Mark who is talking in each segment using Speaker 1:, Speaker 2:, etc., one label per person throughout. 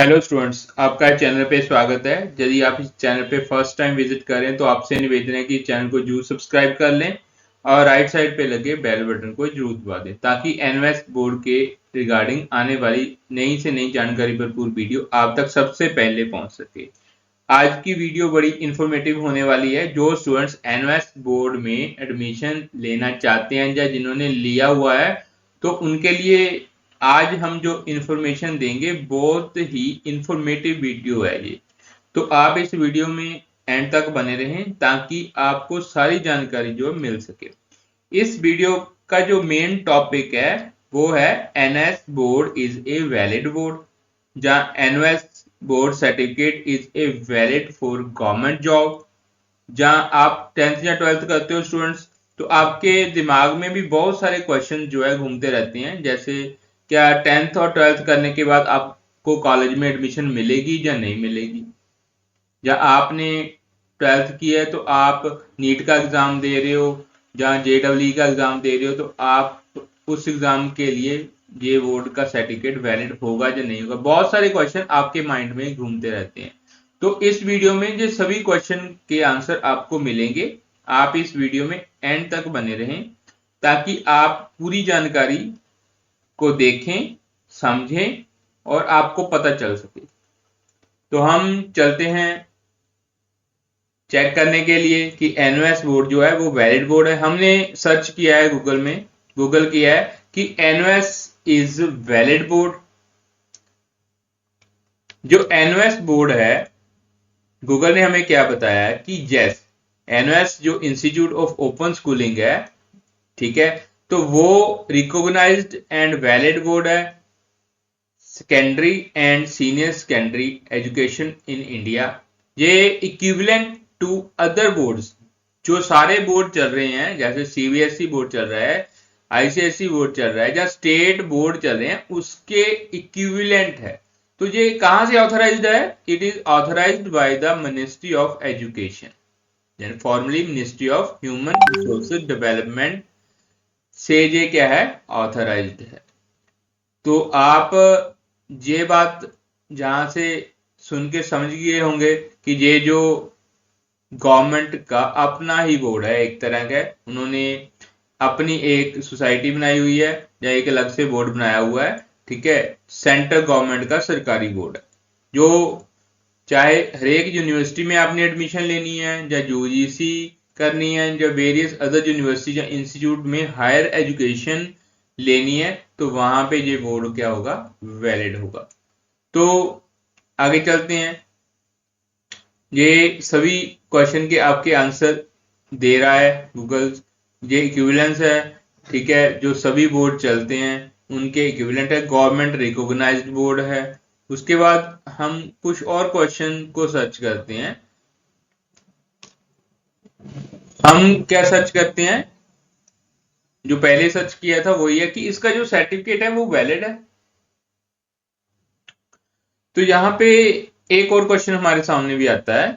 Speaker 1: Hello students, आपका channel पे स्वागत है। यदि आप इस चैनल पे फर्स्ट टाइम विजिट करें तो आपसे निवेदन है कि चैनल को जरूर सब्सक्राइब कर लें और राइट साइड पे लगे बेल बटन को जरूर दबा दें ताकि एनवेस बोर्ड के रिगार्डिंग आने वाली नई से नई जानकारी भरपूर वीडियो आप तक सबसे पहले पहुंच सके। आज की वीडियो बड़ी इंफॉर्मेटिव होने वाली है। जो स्टूडेंट्स एनवेस बोर्ड में एडमिशन लेना चाहते हैं या जिन्होंने लिया हुआ है तो उनके लिए आज हम जो इंफॉर्मेशन देंगे बहुत ही इंफॉर्मेटिव वीडियो है ये। तो आप इस वीडियो में एंड तक बने रहें ताकि आपको सारी जानकारी जो मिल सके। इस वीडियो का जो मेन टॉपिक है वो है NS board is a valid board, जहां NS board certificate is a valid for government job. जहां आप 10th या 12th करते हो स्टूडेंट्स तो आपके दिमाग में भी बहुत सारे क्वेश्चन जो है घूमते रहते हैं, जैसे क्या 10th और 12th करने के बाद आपको कॉलेज में एडमिशन मिलेगी या नहीं मिलेगी, या आपने 12th की है तो आप नीट का एग्जाम दे रहे हो या जेडब्ल्यू का एग्जाम दे रहे हो तो आप उस एग्जाम के लिए ये बोर्ड का सर्टिफिकेट वैलिड होगा या नहीं होगा। बहुत सारे क्वेश्चन आपके माइंड में घूमते रहते हैं। तो इस वीडियो में ये सभी क्वेश्चन के आंसर आपको मिलेंगे। आप इस वीडियो में एंड तक बने रहें ताकि आप पूरी जानकारी को देखें, समझें और आपको पता चल सके। तो हम चलते हैं चेक करने के लिए कि एनओएस बोर्ड जो है वो वैलिड बोर्ड है। हमने सर्च किया है गूगल में, गूगल किया है कि एनओएस इज वैलिड बोर्ड। जो एनओएस बोर्ड है गूगल ने हमें क्या बताया है कि यस, एनओएस जो इंस्टीट्यूट ऑफ ओपन स्कूलिंग है, ठीक है, तो वो रिकॉग्नाइज्ड एंड वैलिड बोर्ड है secondary and senior secondary education in India. ये इक्विवेलेंट टू अदर बोर्ड्स, जो सारे बोर्ड चल रहे हैं, जैसे सीबीएसई बोर्ड चल रहा है, आईसीएसई बोर्ड चल रहा है या स्टेट बोर्ड चल रहे हैं, उसके इक्विवेलेंट है। तो ये कहां से ऑथराइज्ड है? It is authorised by the ministry of education, formally ministry of human resources development से ये क्या है, ऑथराइज्ड है। तो आप ये बात जहां से सुन के समझ गए होंगे कि ये जो गवर्नमेंट का अपना ही बोर्ड है, एक तरह का उन्होंने अपनी एक सोसाइटी बनाई हुई है या एक अलग से बोर्ड बनाया हुआ है, ठीक है, सेंट्रल गवर्नमेंट का सरकारी बोर्ड है। जो चाहे हरेक यूनिवर्सिटी में आपने एडमिशन लेनी है या यूजीसी करनी है या वेरियस अदर यूनिवर्सिटी या इंस्टीट्यूट में हायर एजुकेशन लेनी है, तो वहां पे ये बोर्ड क्या होगा, वैलिड होगा। तो आगे चलते हैं। ये सभी क्वेश्चन के आपके आंसर दे रहा है गूगल। ये इक्विवेलेंस है, ठीक है, जो सभी बोर्ड चलते हैं उनके इक्विवेलेंट है, गवर्नमेंट रिकॉग्नाइज्ड बोर्ड है। उसके बाद हम कुछ और क्वेश्चन को सर्च करते हैं। हम क्या सर्च करते हैं? जो पहले सर्च किया था वही है कि इसका जो सर्टिफिकेट है वो वैलिड है। तो यहाँ पे एक और क्वेश्चन हमारे सामने भी आता है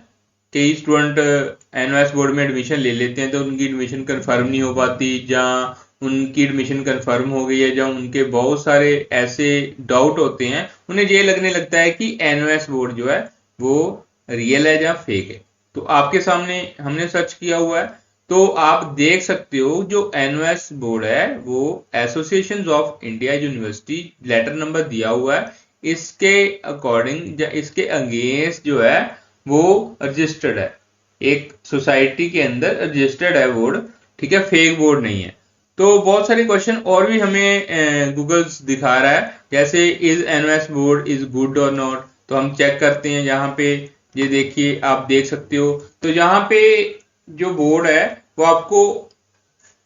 Speaker 1: कि स्टूडेंट एनओएस बोर्ड में एडमिशन ले लेते हैं तो उनकी एडमिशन कंफर्म नहीं हो पाती, या उनकी एडमिशन कंफर्म हो गई है, या उनके बहुत सारे ऐसे डाउट होते हैं, उन्हें ये लगने लगता है कि एनओएस बोर्ड जो है वो रियल है या फेक है। तो आपके सामने हमने सर्च किया हुआ है, तो आप देख सकते हो जो एनओएस बोर्ड है वो association of India university letter number दिया हुआ है, इसके अकॉर्डिंग या इसके अगेंस्ट जो है वो रजिस्टर्ड है, एक सोसाइटी के अंदर रजिस्टर्ड है बोर्ड, ठीक है, फेक बोर्ड नहीं है। तो बहुत सारे क्वेश्चन और भी हमें गूगल दिखा रहा है, जैसे is NOS board is good और नॉट। तो हम चेक करते हैं यहाँ पे, ये देखिए आप देख सकते हो। तो यहाँ पे जो बोर्ड है वो आपको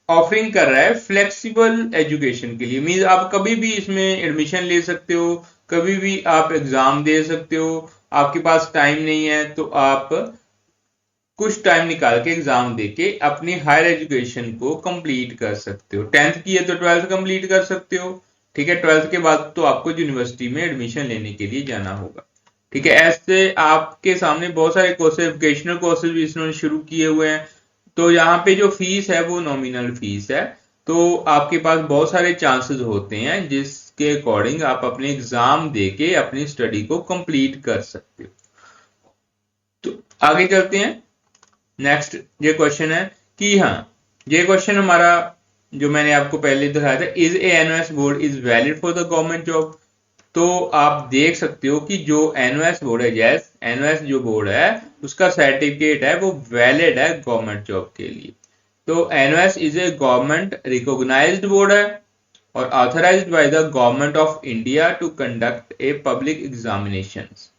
Speaker 1: ऑफरिंग कर रहा है फ्लेक्सिबल एजुकेशन के लिए, मीन आप कभी भी इसमें एडमिशन ले सकते हो, कभी भी आप एग्जाम दे सकते हो। आपके पास टाइम नहीं है तो आप कुछ टाइम निकाल के एग्जाम देके अपनी हायर एजुकेशन को कंप्लीट कर सकते हो। 10th की है तो 12th कंप्लीट कर सकते हो, ठीक है। 12th के बाद तो आपको यूनिवर्सिटी में एडमिशन लेने के लिए जाना होगा, ठीक है। ऐसे आपके सामने बहुत सारे कोर्सेज, वोकेशनल कोर्सेज भी इसने शुरू किए हुए हैं। तो यहाँ पे जो फीस है वो नॉमिनल फीस है, तो आपके पास बहुत सारे चांसेस होते हैं जिस उसके अकॉर्डिंग आप अपने एग्जाम देके अपनी स्टडी को कंप्लीट कर सकते हो। तो आगे चलते हैं। नेक्स्ट ये क्वेश्चन है कि हाँ, ये क्वेश्चन हमारा जो मैंने आपको पहले दिखाया था, is a NOS board is valid for the government job. तो आप देख सकते हो कि जो एनओएस बोर्ड है, यस एनओएस जो बोर्ड है उसका सर्टिफिकेट है वो वैलिड है गवर्नमेंट जॉब के लिए। तो NOS is a government recognised board है और authorised by the government of India to conduct a public examinations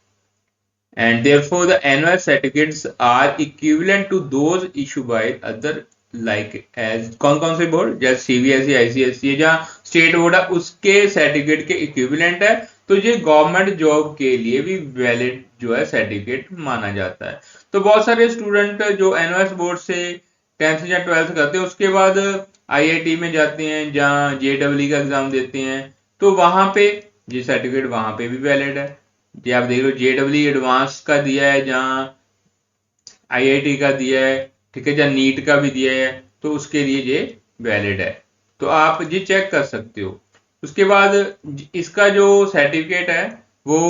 Speaker 1: and therefore the NOS certificates are equivalent to those issued by other like as कौन से board, जैसे CBSE ICSE जहाँ state board है उसके certificate के equivalent है। तो ये गवर्नमेंट जॉब के लिए भी वैलिड जो है सर्टिफिकेट माना जाता है। तो बहुत सारे स्टूडेंट जो एनओएस बोर्ड से 10th या 12th करते हैं उसके बाद आईआईटी में जाते हैं जहाँ जेईई का एग्जाम देते हैं, तो वहां पे ये सर्टिफिकेट वहां पे भी वैलिड है। ये आप देख लो जेईई एडवांस का दिया है, जहाँ आईआईटी का दिया है, ठीक है, जहाँ नीट का भी दिया है, तो उसके लिए ये वैलिड है। तो आप ये चेक कर सकते हो। उसके बाद इसका जो सर्टिफिकेट है वो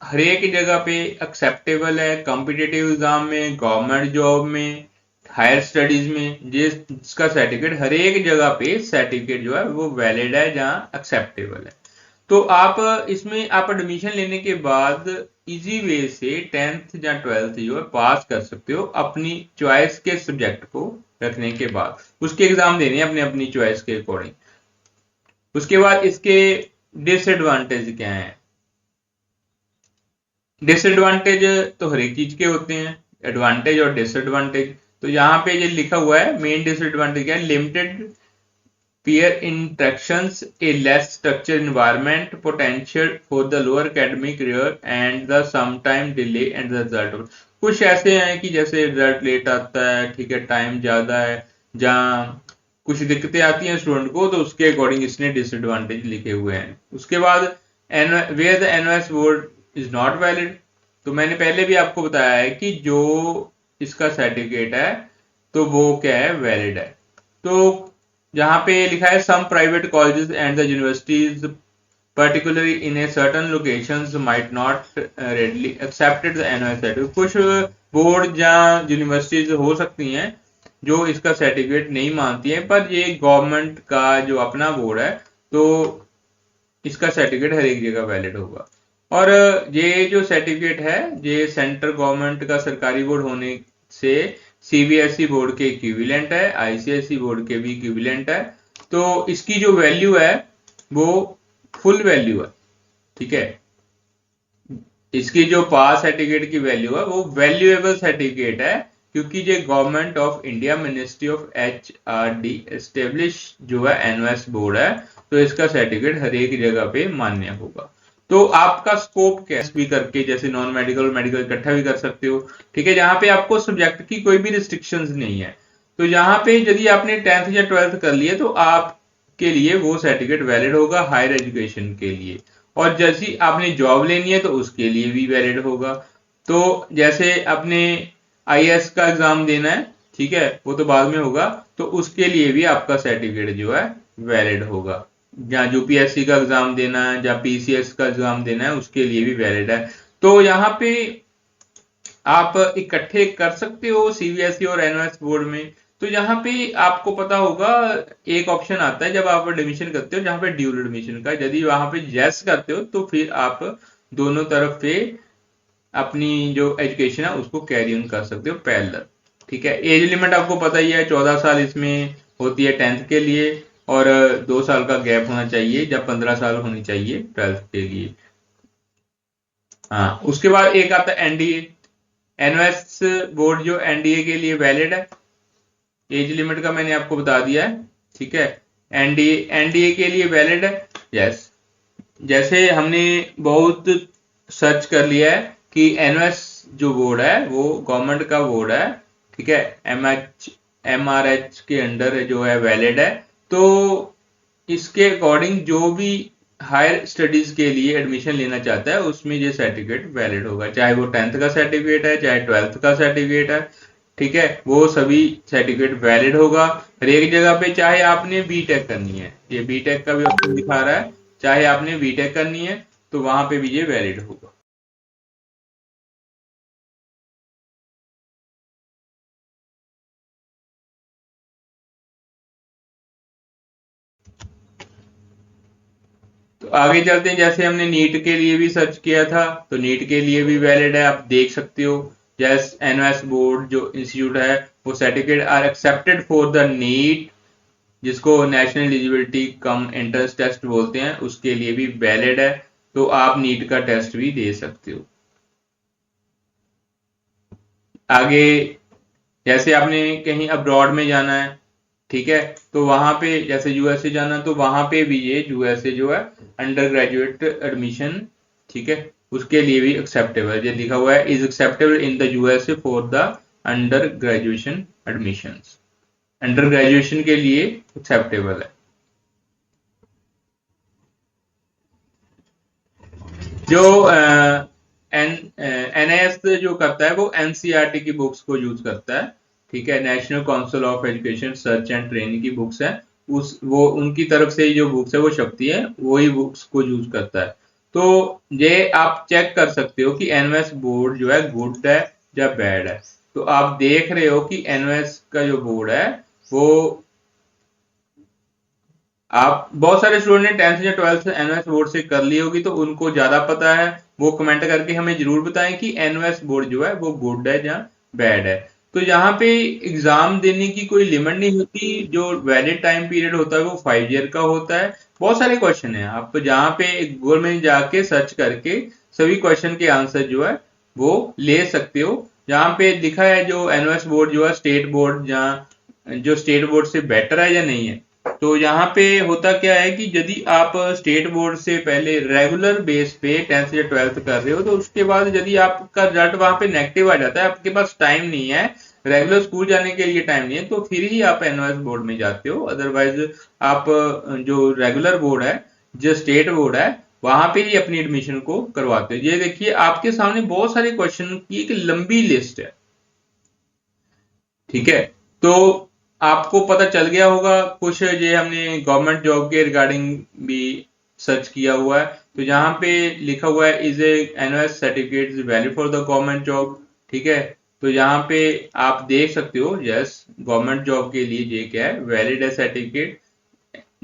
Speaker 1: हर एक जगह पे एक्सेप्टेबल है, कॉम्पिटिटिव एग्जाम में, गवर्नमेंट जॉब में, हायर स्टडीज में। जिसका सर्टिफिकेट हर एक जगह पे सर्टिफिकेट जो है वो वैलिड है जहाँ एक्सेप्टेबल है। तो आप इसमें आप एडमिशन लेने के बाद इजी वे से 10th या 12th जो है पास कर सकते हो अपनी चॉइस के सब्जेक्ट को रखने के बाद। उसके एग्जाम देने अपने अपनी चॉइस के अकॉर्डिंग। उसके बाद इसके डिसएडवांटेज क्या है? डिसएडवांटेज तो हर एक चीज के होते हैं, एडवांटेज और डिसएडवांटेज। तो यहाँ पे ये लिखा हुआ है मेन डिसएडवांटेज क्या है, limited peer interactions, a less structured environment, potential for the lower academic career and the sometime delay and the result। कुछ ऐसे हैं कि जैसे रिजल्ट लेट आता है, ठीक है, टाइम ज्यादा है, जहाँ कुछ दिक्कतें आती हैं स्टूडेंट को, तो उसके अकॉर्डिंग इसने डिसएडवांटेज लिखे हुए हैं। उसके बाद where the NOS board is not valid, तो मैंने पहले भी आपको बताया है कि जो इसका सर्टिफिकेट है तो वो क्या है, वैलिड है। तो जहां पे लिखा है some private colleges and the universities particularly in a certain locations might not readily accepted the NOS certificate। कुछ बोर्ड जहाँ यूनिवर्सिटीज हो सकती हैं जो इसका सर्टिफिकेट नहीं मानती हैं, पर ये गवर्नमेंट का जो अपना बोर्ड है तो इसका सर्टिफिकेट हर एक जगह वैलिड होगा। और ये जो सर्टिफिकेट है ये सेंट्रल गवर्नमेंट का सरकारी बोर्ड होने से सीबीएसई बोर्ड के इक्विवेलेंट है, आईसीएसई बोर्ड के भी इक्विवेलेंट है। तो इसकी जो वैल्यू है वो फुल वैल्यू है, ठीक है। इसकी जो पास सर्टिफिकेट की वैल्यू है वो वैल्यूएबल सर्टिफिकेट है, क्योंकि ये government of India ministry of HRD establish जो है एनओएस बोर्ड है, तो इसका सर्टिफिकेट हर एक जगह पे मान्य होगा। तो आपका स्कोप कैसे भी करके, जैसे नॉन मेडिकल और मेडिकल इकट्ठा भी कर सकते हो, ठीक है, जहां पे आपको सब्जेक्ट की कोई भी रिस्ट्रिक्शंस नहीं है। तो यहाँ पे यदि आपने 10th या 12th कर लिए तो आपके लिए वो सर्टिफिकेट वैलिड होगा हायर एजुकेशन के लिए, और जैसी आपने जॉब लेनी है तो उसके लिए भी वैलिड होगा। तो जैसे आपने आईएएस का एग्जाम देना है, ठीक है, वो तो बाद में होगा, तो उसके लिए भी आपका सर्टिफिकेट जो है वैलिड होगा। जहाँ यूपीएससी का एग्जाम देना है, जहाँ पीसीएस का एग्जाम देना है, उसके लिए भी वैलिड है। तो यहाँ पे आप इकट्ठे कर सकते हो सीबीएसई और एनओएस बोर्ड में। तो यहाँ पे आपको पता होगा एक ऑप्शन आता है जब आप एडमिशन करते हो जहाँ पे ड्यूल एडमिशन का, यदि वहां पे यस करते हो तो फिर आप दोनों तरफ पे अपनी जो एजुकेशन है उसको कैरी ऑन कर सकते हो पैरेलल, ठीक है। एज लिमिट आपको पता ही है 14 साल इसमें होती है 10th के लिए, और 2 साल का गैप होना चाहिए, जब 15 साल होनी चाहिए 12th के लिए। हाँ, उसके बाद एक आता है एनडीए। एनओएस बोर्ड जो एनडीए के लिए वैलिड है, एज लिमिट का मैंने आपको बता दिया है, ठीक है। एनडीए के लिए वैलिड है, यस। जैसे हमने बहुत सर्च कर लिया है कि एनओएस जो बोर्ड है वो गवर्नमेंट का बोर्ड है, ठीक है, एमआरएच के अंडर जो है वैलिड है। तो इसके अकॉर्डिंग जो भी हायर स्टडीज के लिए एडमिशन लेना चाहता है उसमें ये सर्टिफिकेट वैलिड होगा, चाहे वो 10th का सर्टिफिकेट है चाहे 12th का सर्टिफिकेट है, ठीक है, वो सभी सर्टिफिकेट वैलिड होगा हर एक जगह पे। चाहे आपने बीटेक करनी है, ये बीटेक का भी ऑप्शन दिखा रहा है, चाहे आपने बीटेक करनी है तो वहां पे भी ये वैलिड होगा। तो आगे चलते हैं, जैसे हमने नीट के लिए भी सर्च किया था तो नीट के लिए भी वैलिड है, आप देख सकते हो। जैस एनएस बोर्ड जो इंस्टीट्यूट है वो certificate are accepted for the NEET, जिसको national eligibility cum entrance test बोलते हैं, उसके लिए भी वैलिड है। तो आप नीट का टेस्ट भी दे सकते हो। आगे जैसे आपने कहीं अब्रॉड में जाना है, ठीक है, तो वहां पे जैसे यूएसए जाना तो वहां पे भी ये यूएसए जो है अंडर ग्रेजुएट एडमिशन, ठीक है, उसके लिए भी एक्सेप्टेबल, ये लिखा हुआ है is acceptable in the USA for the under graduation admissions, under graduation के लिए एक्सेप्टेबल है। जो एनएस जो करता है वो एनसीईआरटी की बुक्स को यूज करता है, ठीक है, national council of education research and training की बुक्स है, उस वो उनकी तरफ से जो बुक्स है वो छपती है, वही बुक्स को यूज करता है। तो ये आप चेक कर सकते हो कि एनएस बोर्ड जो है गुड है या बैड है। तो आप देख रहे हो कि एनएस का जो बोर्ड है वो, आप बहुत सारे स्टूडेंट ने 10th या 12th एनओएस बोर्ड से कर ली होगी तो उनको ज्यादा पता है, वो कमेंट करके हमें जरूर बताएं कि एनओएस बोर्ड जो है वो गुड है या बैड है। तो यहाँ पे एग्जाम देने की कोई लिमिट नहीं होती, जो वैलिड टाइम पीरियड होता है वो 5 ईयर का होता है। बहुत सारे क्वेश्चन है, आप जहाँ पे गूगल में जाके सर्च करके सभी क्वेश्चन के आंसर जो है वो ले सकते हो। जहाँ पे लिखा है जो एनओएस बोर्ड जो है स्टेट बोर्ड, जहाँ जो स्टेट बोर्ड से बेटर है या नहीं है। तो यहाँ पे होता क्या है कि यदि आप स्टेट बोर्ड से पहले रेगुलर बेस पे 10th या 12th कर रहे हो तो उसके बाद यदि आपका रिजल्ट वहां पे नेगेटिव आ जाता है, आपके पास टाइम नहीं है, रेगुलर स्कूल जाने के लिए टाइम नहीं है, तो फिर ही आप एनओएस बोर्ड में जाते हो। अदरवाइज आप जो रेगुलर बोर्ड है, जो स्टेट बोर्ड है, वहां पे ही अपनी एडमिशन को करवाते हो। ये देखिए आपके सामने बहुत सारे क्वेश्चन की एक लंबी लिस्ट है, ठीक है। तो आपको पता चल गया होगा कुछ, ये हमने गवर्नमेंट जॉब के रिगार्डिंग भी सर्च किया हुआ है। तो यहाँ पे लिखा हुआ है is a NOS certificate is valid for the government job, ठीक है। तो यहाँ पे आप देख सकते हो यस गवर्नमेंट जॉब के लिए ये क्या है, वैलिड है सर्टिफिकेट,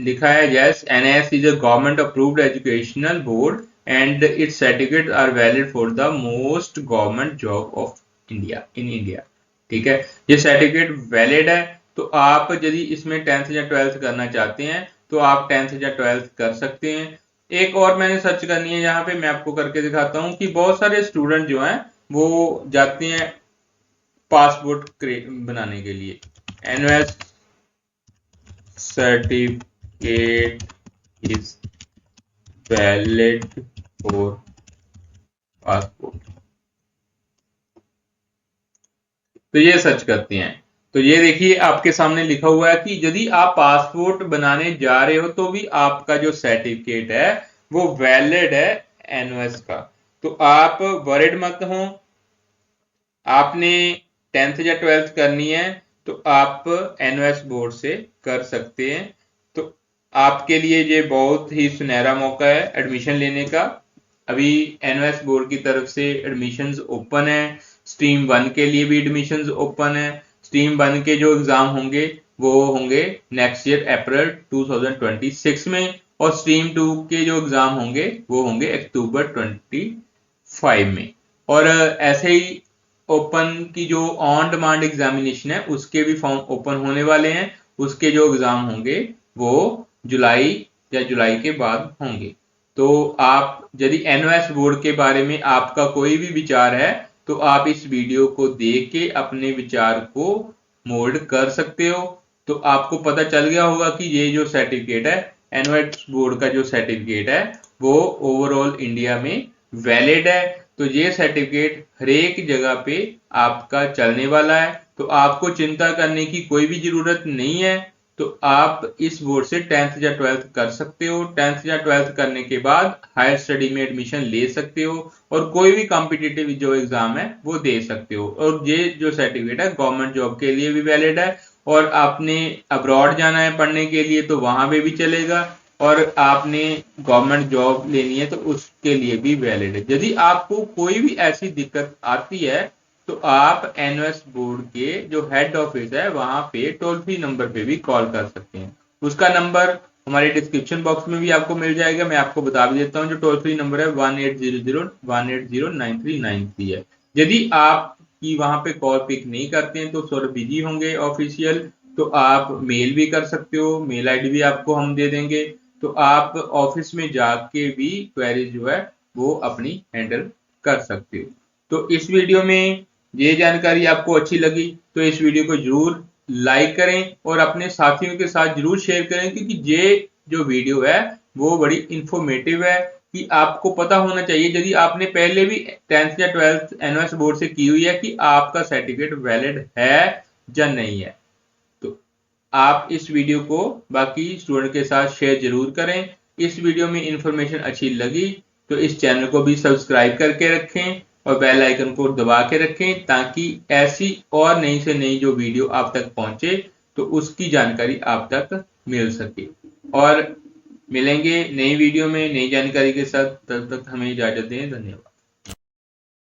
Speaker 1: लिखा है yes NIS is a government approved educational board and it's certificate are valid for the most government job of India in India, ठीक है। ये सर्टिफिकेट वैलिड है। तो आप यदि इसमें 10th या 12th करना चाहते हैं तो आप 10th या 12th कर सकते हैं। एक और मैंने सर्च करनी है, यहाँ पे मैं आपको करके दिखाता हूँ कि बहुत सारे स्टूडेंट जो हैं वो जाते हैं पासपोर्ट बनाने के लिए, NOS certificate is valid for passport, तो ये सर्च करते हैं। तो ये देखिए आपके सामने लिखा हुआ है कि यदि आप पासपोर्ट बनाने जा रहे हो तो भी आपका जो सर्टिफिकेट है वो वैलिड है एनओएस का। तो आप वरिड मत हो, आपने 10th या 12th करनी है तो आप एनओएस बोर्ड से कर सकते हैं। तो आपके लिए ये बहुत ही सुनहरा मौका है एडमिशन लेने का। अभी एनओएस बोर्ड की तरफ से एडमिशंस ओपन है, स्ट्रीम 1 के लिए भी एडमिशंस ओपन है। स्ट्रीम 1 के जो एग्जाम होंगे वो होंगे नेक्स्ट ईयर अप्रैल 2026 में, और स्ट्रीम 2 के जो एग्जाम होंगे वो होंगे अक्टूबर 25 में। और ऐसे ही ओपन की जो ऑन डिमांड एग्जामिनेशन है उसके भी फॉर्म ओपन होने वाले हैं, उसके जो एग्जाम होंगे वो जुलाई या जुलाई के बाद होंगे। तो आप यदि एनओएस बोर्ड के बारे में आपका कोई भी विचार है तो आप इस वीडियो को देख के अपने विचार को मोल्ड कर सकते हो। तो आपको पता चल गया होगा कि ये जो सर्टिफिकेट है एनओएस बोर्ड का जो सर्टिफिकेट है वो ओवरऑल इंडिया में वैलिड है। तो ये सर्टिफिकेट हर एक जगह पे आपका चलने वाला है, तो आपको चिंता करने की कोई भी जरूरत नहीं है। तो आप इस बोर्ड से 10th या 12th कर सकते हो। 10th या 12th करने के बाद हायर स्टडी में एडमिशन ले सकते हो और कोई भी कॉम्पिटिटिव जो एग्जाम है वो दे सकते हो। और ये जो सर्टिफिकेट है गवर्नमेंट जॉब के लिए भी वैलिड है, और आपने अब्रॉड जाना है पढ़ने के लिए तो वहां पे भी चलेगा। और आपने गवर्नमेंट जॉब लेनी है तो उसके लिए भी वैलिड है। यदि आपको कोई भी ऐसी दिक्कत आती है तो आप एनएस बोर्ड के जो हेड ऑफिस है वहां पे टोल फ्री नंबर पे भी कॉल कर सकते हैं। उसका नंबर हमारे डिस्क्रिप्शन बॉक्स में भी आपको मिल जाएगा, मैं आपको बता भी देता हूँ। जो टोल फ्री नंबर है 1800-180-9393 है। यदि आप की वहां पे कॉल पिक नहीं करते हैं तो सर बिजी होंगे ऑफिशियल, तो आप मेल भी कर सकते हो, मेल आईडी भी आपको हम दे देंगे। तो आप ऑफिस में जाके भी क्वेरी जो है वो अपनी हैंडल कर सकते हो। तो इस वीडियो में ये जानकारी आपको अच्छी लगी तो इस वीडियो को जरूर लाइक करें और अपने साथियों के साथ जरूर शेयर करें, क्योंकि ये जो वीडियो है वो बड़ी इंफॉर्मेटिव है कि आपको पता होना चाहिए यदि आपने पहले भी 10th या 12th एनएस बोर्ड से की हुई है कि आपका सर्टिफिकेट वैलिड है या नहीं है। तो आप इस वीडियो को बाकी स्टूडेंट के साथ शेयर जरूर करें। इस वीडियो में इंफॉर्मेशन अच्छी लगी तो इस चैनल को भी सब्सक्राइब करके रखें और बेल आइकन को दबा के रखें, ताकि ऐसी और नई से नई जो वीडियो आप तक पहुंचे तो उसकी जानकारी आप तक मिल सके। और मिलेंगे नई वीडियो में नई जानकारी के साथ, तब तक हमें इजाजत दें। धन्यवाद।